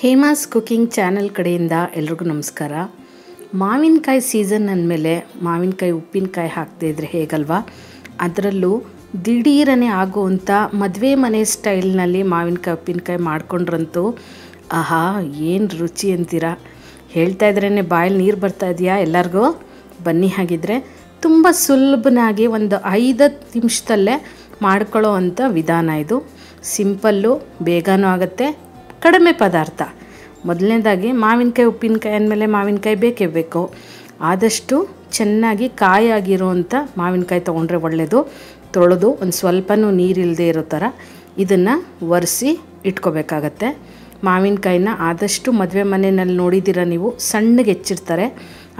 Hema's cooking channel ಕಡೆಯಿಂದ ಎಲ್ರಿಗೂ ನಮಸ್ಕಾರ. ಮಾವಿನಕಾಯಿ ಸೀಸನ್ ಅಂದಮೇಲೆ ಮಾವಿನಕಾಯಿ ಉಪ್ಪಿನಕಾಯಿ ಹಾಕದೇ ಇದ್ದರೆ ಹೇಗಲ್ವಾ? ಅದರಲ್ಲೂ ದಿಢೀರನೆ ಆಗುವಂಥ ಮದುವೆ ಮನೆ ಸ್ಟೈಲ್ನಲ್ಲಿ ಮಾವಿನಕಾಯಿ ಉಪ್ಪಿನಕಾಯಿ ಮಾಡ್ಕೊಂಡ್ರಂತೂ ಆಹಾ ಏನು ರುಚಿ ಅಂತೀರಾ. ಹೇಳ್ತಾ ಇದ್ರೇ ಬಾಯಲ್ಲಿ ನೀರು ಬರ್ತಾ ಇದೆಯಾ ಎಲ್ಲರಿಗೂ? ಬನ್ನಿ, ಹಾಗಿದ್ರೆ ತುಂಬ ಸುಲಭನಾಗಿ ಒಂದು 5 ನಿಮಿಷದಲ್ಲೇ ಮಾಡ್ಕೊಳ್ಳೋ ಅಂಥ ವಿಧಾನ ಇದು. ಸಿಂಪಲ್ಲು, ಬೇಗನೂ ಆಗುತ್ತೆ, ಕಡಿಮೆ ಪದಾರ್ಥ. ಮೊದಲನೇದಾಗಿ ಮಾವಿನಕಾಯಿ ಉಪ್ಪಿನಕಾಯಿ ಅಂದಮೇಲೆ ಮಾವಿನಕಾಯಿ ಬೇಕೇ ಬೇಕು. ಆದಷ್ಟು ಚೆನ್ನಾಗಿ ಕಾಯಾಗಿರುವಂಥ ಮಾವಿನಕಾಯಿ ತೊಗೊಂಡ್ರೆ ಒಳ್ಳೆಯದು. ತೊಳೆದು ಒಂದು ಸ್ವಲ್ಪನೂ ನೀರಿಲ್ಲದೆ ಇರೋ ಥರ ಇದನ್ನು ಒರೆಸಿ ಇಟ್ಕೋಬೇಕಾಗತ್ತೆ. ಮಾವಿನಕಾಯಿನ ಆದಷ್ಟು ಮದುವೆ ಮನೆಯಲ್ಲಿ ನೋಡಿದ್ದೀರ ನೀವು, ಸಣ್ಣಗೆ ಹೆಚ್ಚಿರ್ತಾರೆ.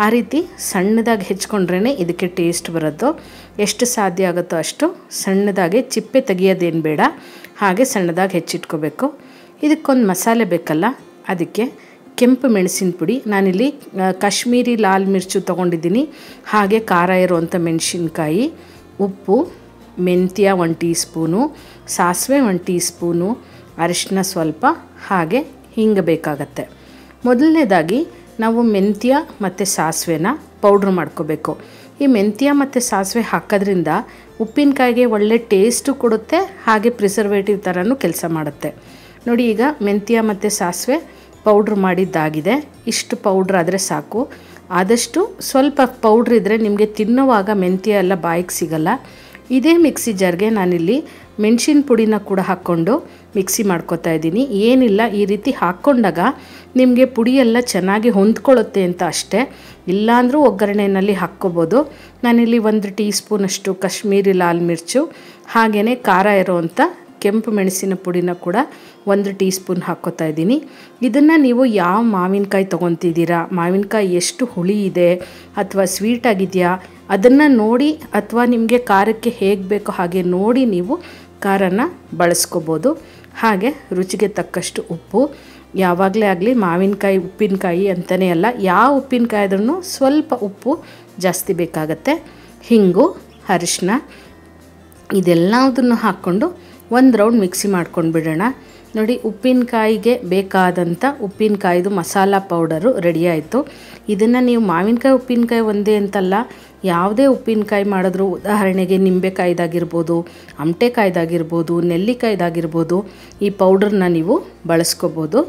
ಆ ರೀತಿ ಸಣ್ಣದಾಗಿ ಹೆಚ್ಕೊಂಡ್ರೇ ಇದಕ್ಕೆ ಟೇಸ್ಟ್ ಬರೋದು. ಎಷ್ಟು ಸಾಧ್ಯ ಆಗುತ್ತೋ ಅಷ್ಟು ಸಣ್ಣದಾಗಿ, ಚಿಪ್ಪೆ ತೆಗಿಯೋದೇನು ಬೇಡ, ಹಾಗೆ ಸಣ್ಣದಾಗಿ ಹೆಚ್ಚಿಟ್ಕೋಬೇಕು. ಇದಕ್ಕೊಂದು ಮಸಾಲೆ ಬೇಕಲ್ಲ, ಅದಕ್ಕೆ ಕೆಂಪು ಮೆಣಸಿನ ಪುಡಿ, ನಾನಿಲ್ಲಿ ಕಾಶ್ಮೀರಿ ಲಾಲ್ ಮಿರ್ಚು ತೊಗೊಂಡಿದ್ದೀನಿ, ಹಾಗೆ ಖಾರ ಇರುವಂಥ ಮೆಣಸಿನ್ಕಾಯಿ, ಉಪ್ಪು, ಮೆಂತ್ಯ 1 ಟೀ ಸ್ಪೂನು, ಸಾಸಿವೆ 1 ಟೀ ಸ್ಪೂನು, ಅರಿಶಿನ ಸ್ವಲ್ಪ, ಹಾಗೆ ಹಿಂಗೆ ಬೇಕಾಗತ್ತೆ. ಮೊದಲನೇದಾಗಿ ನಾವು ಮೆಂತ್ಯ ಮತ್ತು ಸಾಸಿವೆನ ಪೌಡ್ರ್ ಮಾಡ್ಕೋಬೇಕು. ಈ ಮೆಂತ್ಯ ಮತ್ತು ಸಾಸಿವೆ ಹಾಕೋದ್ರಿಂದ ಉಪ್ಪಿನಕಾಯಿಗೆ ಒಳ್ಳೆ ಟೇಸ್ಟು ಕೊಡುತ್ತೆ, ಹಾಗೆ ಪ್ರಿಸರ್ವೇಟಿವ್ ಥರನೂ ಕೆಲಸ ಮಾಡುತ್ತೆ. ನೋಡಿ, ಈಗ ಮೆಂತ್ಯ ಮತ್ತು ಸಾಸಿವೆ ಪೌಡ್ರ್ ಮಾಡಿದ್ದಾಗಿದೆ. ಇಷ್ಟು ಪೌಡ್ರ್ ಆದರೆ ಸಾಕು. ಆದಷ್ಟು ಸ್ವಲ್ಪ ಪೌಡ್ರ್ ಇದ್ದರೆ ನಿಮಗೆ ತಿನ್ನುವಾಗ ಮೆಂತ್ಯ ಎಲ್ಲ ಬಾಯಿಗೆ ಸಿಗಲ್ಲ. ಇದೇ ಮಿಕ್ಸಿ ಜಾರ್ಗೆ ನಾನಿಲ್ಲಿ ಮೆಣಸಿನ ಪುಡಿನ ಕೂಡ ಹಾಕ್ಕೊಂಡು ಮಿಕ್ಸಿ ಮಾಡ್ಕೊತಾ ಇದ್ದೀನಿ. ಏನಿಲ್ಲ, ಈ ರೀತಿ ಹಾಕ್ಕೊಂಡಾಗ ನಿಮಗೆ ಪುಡಿಯೆಲ್ಲ ಚೆನ್ನಾಗಿ ಹೊಂದ್ಕೊಳ್ಳುತ್ತೆ ಅಂತ ಅಷ್ಟೇ. ಇಲ್ಲಾಂದರೂ ಒಗ್ಗರಣೆಯಲ್ಲಿ ಹಾಕ್ಕೋಬೋದು. ನಾನಿಲ್ಲಿ 1 ಟೀ ಸ್ಪೂನಷ್ಟು ಕಾಶ್ಮೀರಿ ಲಾಲ್ ಮಿರ್ಚು, ಹಾಗೆಯೇ ಖಾರ ಇರೋವಂಥ ಕೆಂಪು ಮೆಣಸಿನ ಪುಡಿನ ಕೂಡ 1 ಟೀ ಸ್ಪೂನ್ ಹಾಕ್ಕೋತಾ ಇದ್ದೀನಿ. ಇದನ್ನು ನೀವು ಯಾವ ಮಾವಿನಕಾಯಿ ತೊಗೊತಿದ್ದೀರಾ, ಮಾವಿನಕಾಯಿ ಎಷ್ಟು ಹುಳಿ ಇದೆ ಅಥವಾ ಸ್ವೀಟ್ ಆಗಿದೆಯಾ ಅದನ್ನು ನೋಡಿ, ಅಥವಾ ನಿಮಗೆ ಖಾರಕ್ಕೆ ಹೇಗೆ ಬೇಕೋ ಹಾಗೆ ನೋಡಿ ನೀವು ಖಾರನ ಬಳಸ್ಕೋಬೋದು. ಹಾಗೆ ರುಚಿಗೆ ತಕ್ಕಷ್ಟು ಉಪ್ಪು. ಯಾವಾಗಲೇ ಆಗಲಿ ಮಾವಿನಕಾಯಿ ಉಪ್ಪಿನಕಾಯಿ ಅಂತಲೇ ಅಲ್ಲ, ಯಾವ ಉಪ್ಪಿನಕಾಯಿ ಆದ್ರೂ ಸ್ವಲ್ಪ ಉಪ್ಪು ಜಾಸ್ತಿ ಬೇಕಾಗತ್ತೆ. ಹಿಂಗು, ಅರಿಶಿನ, ಇದೆಲ್ಲದನ್ನು ಹಾಕ್ಕೊಂಡು ಒಂದು ರೌಂಡ್ ಮಿಕ್ಸಿ ಮಾಡ್ಕೊಂಡು ಬಿಡೋಣ. ನೋಡಿ, ಉಪ್ಪಿನಕಾಯಿಗೆ ಬೇಕಾದಂಥ ಉಪ್ಪಿನಕಾಯಿದು ಮಸಾಲ ಪೌಡರು ರೆಡಿ ಆಯಿತು. ಇದನ್ನು ನೀವು ಮಾವಿನಕಾಯಿ ಉಪ್ಪಿನಕಾಯಿ ಒಂದೇ ಅಂತಲ್ಲ, ಯಾವುದೇ ಉಪ್ಪಿನಕಾಯಿ ಮಾಡಿದ್ರು, ಉದಾಹರಣೆಗೆ ನಿಂಬೆಕಾಯ್ದಾಗಿರ್ಬೋದು, ಅಮಟೆಕಾಯ್ದಾಗಿರ್ಬೋದು, ನೆಲ್ಲಿಕಾಯ್ದಾಗಿರ್ಬೋದು, ಈ ಪೌಡ್ರನ್ನ ನೀವು ಬಳಸ್ಕೋಬೋದು.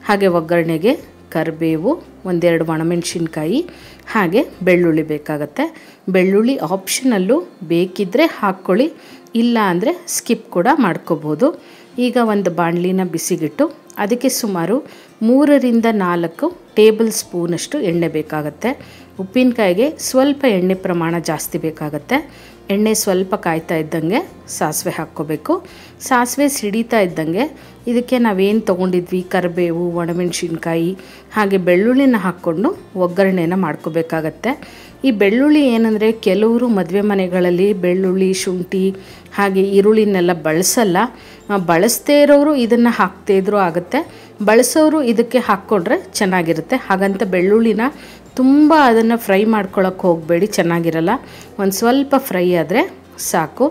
ಹಾಗೆ ಒಗ್ಗರಣೆಗೆ ಕರಿಬೇವು, 1-2 ಒಣಮೆಣಸಿನ್ಕಾಯಿ, ಹಾಗೆ ಬೆಳ್ಳುಳ್ಳಿ ಬೇಕಾಗತ್ತೆ. ಬೆಳ್ಳುಳ್ಳಿ ಆಪ್ಷನಲ್ಲು, ಬೇಕಿದ್ದರೆ ಹಾಕ್ಕೊಳ್ಳಿ, ಇಲ್ಲ ಅಂದರೆ ಸ್ಕಿಪ್ ಕೂಡ ಮಾಡ್ಕೋಬೋದು. ಈಗ ಒಂದು ಬಾಣಲಿನ ಬಿಸಿಗಿಟ್ಟು ಅದಕ್ಕೆ ಸುಮಾರು 3ರಿಂದ 4 ಟೇಬಲ್ ಸ್ಪೂನಷ್ಟು ಎಣ್ಣೆ ಬೇಕಾಗತ್ತೆ. ಉಪ್ಪಿನಕಾಯಿಗೆ ಸ್ವಲ್ಪ ಎಣ್ಣೆ ಪ್ರಮಾಣ ಜಾಸ್ತಿ ಬೇಕಾಗತ್ತೆ. ಎಣ್ಣೆ ಸ್ವಲ್ಪ ಕಾಯ್ತಾ ಇದ್ದಂಗೆ ಸಾಸಿವೆ ಹಾಕ್ಕೋಬೇಕು. ಸಾಸಿವೆ ಸಿಡಿತಾ ಇದ್ದಂಗೆ ಇದಕ್ಕೆ ನಾವೇನು ತೊಗೊಂಡಿದ್ವಿ, ಕರಿಬೇವು, ಒಣಮೆಣಸಿನ್ಕಾಯಿ, ಹಾಗೆ ಬೆಳ್ಳುಳ್ಳಿನ ಹಾಕ್ಕೊಂಡು ಒಗ್ಗರಣೆನ ಮಾಡ್ಕೋಬೇಕಾಗತ್ತೆ. ಈ ಬೆಳ್ಳುಳ್ಳಿ ಏನಂದರೆ, ಕೆಲವರು ಮದುವೆ ಮನೆಗಳಲ್ಲಿ ಬೆಳ್ಳುಳ್ಳಿ, ಶುಂಠಿ, ಹಾಗೆ ಈರುಳ್ಳಿನೆಲ್ಲ ಬಳಸಲ್ಲ. ಬಳಸದೇ ಇರೋರು ಇದನ್ನು ಹಾಕ್ದೇ ಇದ್ರೂ ಆಗುತ್ತೆ, ಬಳಸೋರು ಇದಕ್ಕೆ ಹಾಕ್ಕೊಂಡ್ರೆ ಚೆನ್ನಾಗಿರುತ್ತೆ. ಹಾಗಂತ ಬೆಳ್ಳುಳ್ಳಿನ ತುಂಬ ಅದನ್ನು ಫ್ರೈ ಮಾಡ್ಕೊಳ್ಳೋಕೆ ಹೋಗಬೇಡಿ, ಚೆನ್ನಾಗಿರಲ್ಲ. ಒಂದು ಸ್ವಲ್ಪ ಫ್ರೈ ಆದರೆ ಸಾಕು.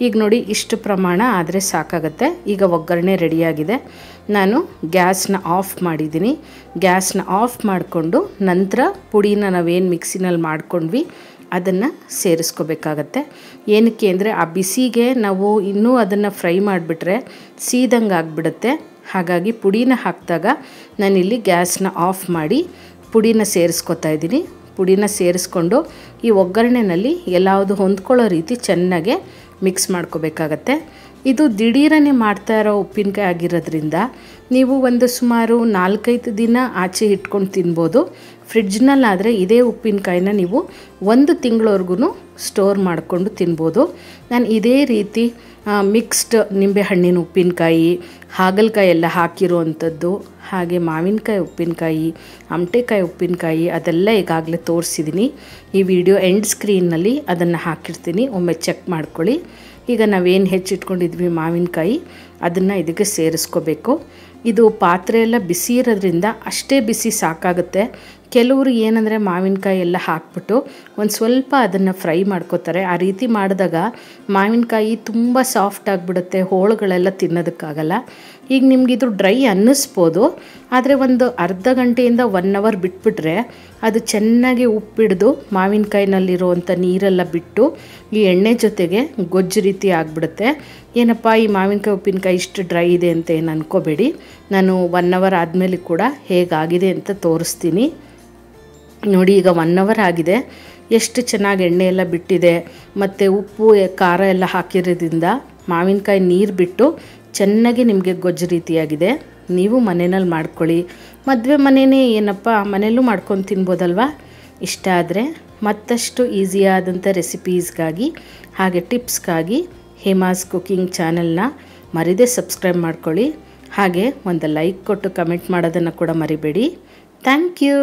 ಈಗ ನೋಡಿ, ಇಷ್ಟು ಪ್ರಮಾಣ ಆದರೆ ಸಾಕಾಗುತ್ತೆ. ಈಗ ಒಗ್ಗರಣೆ ರೆಡಿಯಾಗಿದೆ. ನಾನು ಗ್ಯಾಸ್ನ ಆಫ್ ಮಾಡಿದ್ದೀನಿ. ಗ್ಯಾಸ್ನ ಆಫ್ ಮಾಡಿಕೊಂಡು ನಂತರ ಪುಡಿನ ನಾವೇನು ಮಿಕ್ಸಿನಲ್ಲಿ ಮಾಡ್ಕೊಂಡ್ವಿ ಅದನ್ನು ಸೇರಿಸ್ಕೋಬೇಕಾಗತ್ತೆ. ಏನಕ್ಕೆ ಅಂದರೆ, ಆ ಬಿಸಿಗೆ ನಾವು ಇನ್ನೂ ಅದನ್ನು ಫ್ರೈ ಮಾಡಿಬಿಟ್ರೆ ಸೀದಂಗೆ ಆಗಿಬಿಡುತ್ತೆ. ಹಾಗಾಗಿ ಪುಡಿನ ಹಾಕಿದಾಗ ನಾನಿಲ್ಲಿ ಗ್ಯಾಸ್ನ ಆಫ್ ಮಾಡಿ ಪುಡಿನ ಸೇರಿಸ್ಕೊತಾ ಇದ್ದೀನಿ. ಪುಡಿನ ಸೇರಿಸ್ಕೊಂಡು ಈ ಒಗ್ಗರಣೆಯಲ್ಲಿ ಎಲ್ಲವುದು ಹೊಂದ್ಕೊಳ್ಳೋ ರೀತಿ ಚೆನ್ನಾಗೆ ಮಿಕ್ಸ್ ಮಾಡ್ಕೋಬೇಕಾಗತ್ತೆ. ಇದು ದಿಢೀರನೆ ಮಾಡ್ತಾ ಇರೋ ಉಪ್ಪಿನಕಾಯಿ ಆಗಿರೋದ್ರಿಂದ ನೀವು ಒಂದು ಸುಮಾರು 4-5 ದಿನ ಆಚೆ ಇಟ್ಕೊಂಡು ತಿನ್ಬೋದು. ಫ್ರಿಡ್ಜ್ನಲ್ಲಾದರೆ ಇದೇ ಉಪ್ಪಿನಕಾಯಿನ ನೀವು 1 ತಿಂಗಳವರೆಗೂ ಸ್ಟೋರ್ ಮಾಡಿಕೊಂಡು ತಿನ್ಬೋದು. ನಾನು ಇದೇ ರೀತಿ ಮಿಕ್ಸ್ಡ್ ನಿಂಬೆಹಣ್ಣಿನ ಉಪ್ಪಿನಕಾಯಿ, ಹಾಗಲಕಾಯಿ ಎಲ್ಲ ಹಾಕಿರುವಂಥದ್ದು, ಹಾಗೆ ಮಾವಿನಕಾಯಿ ಉಪ್ಪಿನಕಾಯಿ, ಅಮಟೆಕಾಯಿ ಉಪ್ಪಿನಕಾಯಿ, ಅದೆಲ್ಲ ಈಗಾಗಲೇ ತೋರಿಸಿದ್ದೀನಿ. ಈ ವಿಡಿಯೋ ಎಂಡ್ ಸ್ಕ್ರೀನ್ನಲ್ಲಿ ಅದನ್ನು ಹಾಕಿರ್ತೀನಿ, ಒಮ್ಮೆ ಚೆಕ್ ಮಾಡ್ಕೊಳ್ಳಿ. ಈಗ ನಾವೇನು ಹೆಚ್ಚಿಟ್ಕೊಂಡಿದ್ವಿ ಮಾವಿನಕಾಯಿ ಅದನ್ನು ಇದಕ್ಕೆ ಸೇರಿಸ್ಕೋಬೇಕು. ಇದು ಪಾತ್ರೆ ಎಲ್ಲ ಬಿಸಿ ಇರೋದ್ರಿಂದ ಅಷ್ಟೇ ಬಿಸಿ ಸಾಕಾಗುತ್ತೆ, ಕೆಲವರು ಏನಂದರೆ ಮಾವಿನಕಾಯಿ ಎಲ್ಲ ಹಾಕ್ಬಿಟ್ಟು ಒಂದು ಸ್ವಲ್ಪ ಅದನ್ನು ಫ್ರೈ ಮಾಡ್ಕೋತಾರೆ. ಆ ರೀತಿ ಮಾಡಿದಾಗ ಮಾವಿನಕಾಯಿ ತುಂಬ ಸಾಫ್ಟ್ ಆಗಿಬಿಡುತ್ತೆ, ಹೋಳುಗಳೆಲ್ಲ ತಿನ್ನೋದಕ್ಕಾಗಲ್ಲ. ಈಗ ನಿಮಗಿದು ಡ್ರೈ ಅನ್ನಿಸ್ಬೋದು, ಆದರೆ ಒಂದು ಅರ್ಧ ಗಂಟೆಯಿಂದ 1 ಅವರ್ ಬಿಟ್ಬಿಟ್ರೆ ಅದು ಚೆನ್ನಾಗಿ ಉಪ್ಪಿಡಿದು ಮಾವಿನಕಾಯಿನಲ್ಲಿರುವಂಥ ನೀರೆಲ್ಲ ಬಿಟ್ಟು ಈ ಎಣ್ಣೆ ಜೊತೆಗೆ ಗೊಜ್ಜು ರೀತಿ ಆಗಿಬಿಡುತ್ತೆ. ಏನಪ್ಪ ಈ ಮಾವಿನಕಾಯಿ ಉಪ್ಪಿನಕಾಯಿ ಇಷ್ಟು ಡ್ರೈ ಇದೆ ಅಂತ ಏನು ಅನ್ಕೋಬೇಡಿ. ನಾನು 1 ಅವರ್ ಆದಮೇಲೆ ಕೂಡ ಹೇಗಾಗಿದೆ ಅಂತ ತೋರಿಸ್ತೀನಿ ನೋಡಿ. ಈಗ 1 ಅವರ್ ಆಗಿದೆ, ಎಷ್ಟು ಚೆನ್ನಾಗಿ ಎಣ್ಣೆ ಎಲ್ಲ ಬಿಟ್ಟಿದೆ ಮತ್ತು ಉಪ್ಪು ಖಾರ ಎಲ್ಲ ಹಾಕಿರೋದ್ರಿಂದ ಮಾವಿನಕಾಯಿ ನೀರು ಬಿಟ್ಟು ಚೆನ್ನಾಗಿ ನಿಮಗೆ ಗೊಜ್ಜು ರೀತಿಯಾಗಿದೆ. ನೀವು ಮನೆಯಲ್ಲಿ ಮಾಡ್ಕೊಳ್ಳಿ. ಮದುವೆ ಮನೆಯೇ ಏನಪ್ಪ, ಮನೆಯಲ್ಲೂ ಮಾಡ್ಕೊಂಡು ತಿನ್ಬೋದಲ್ವ. ಇಷ್ಟ ಆದರೆ ಮತ್ತಷ್ಟು ಈಸಿಯಾದಂಥ ರೆಸಿಪೀಸ್ಗಾಗಿ ಹಾಗೆ ಟಿಪ್ಸ್ಗಾಗಿ ಹೇಮಾಸ್ ಕುಕಿಂಗ್ ಚಾನಲ್ನ ಮರಿದೇ ಸಬ್ಸ್ಕ್ರೈಬ್ ಮಾಡ್ಕೊಳ್ಳಿ. ಹಾಗೆ ಒಂದು ಲೈಕ್ ಕೊಟ್ಟು ಕಮೆಂಟ್ ಮಾಡೋದನ್ನು ಕೂಡ ಮರಿಬೇಡಿ. Thank you.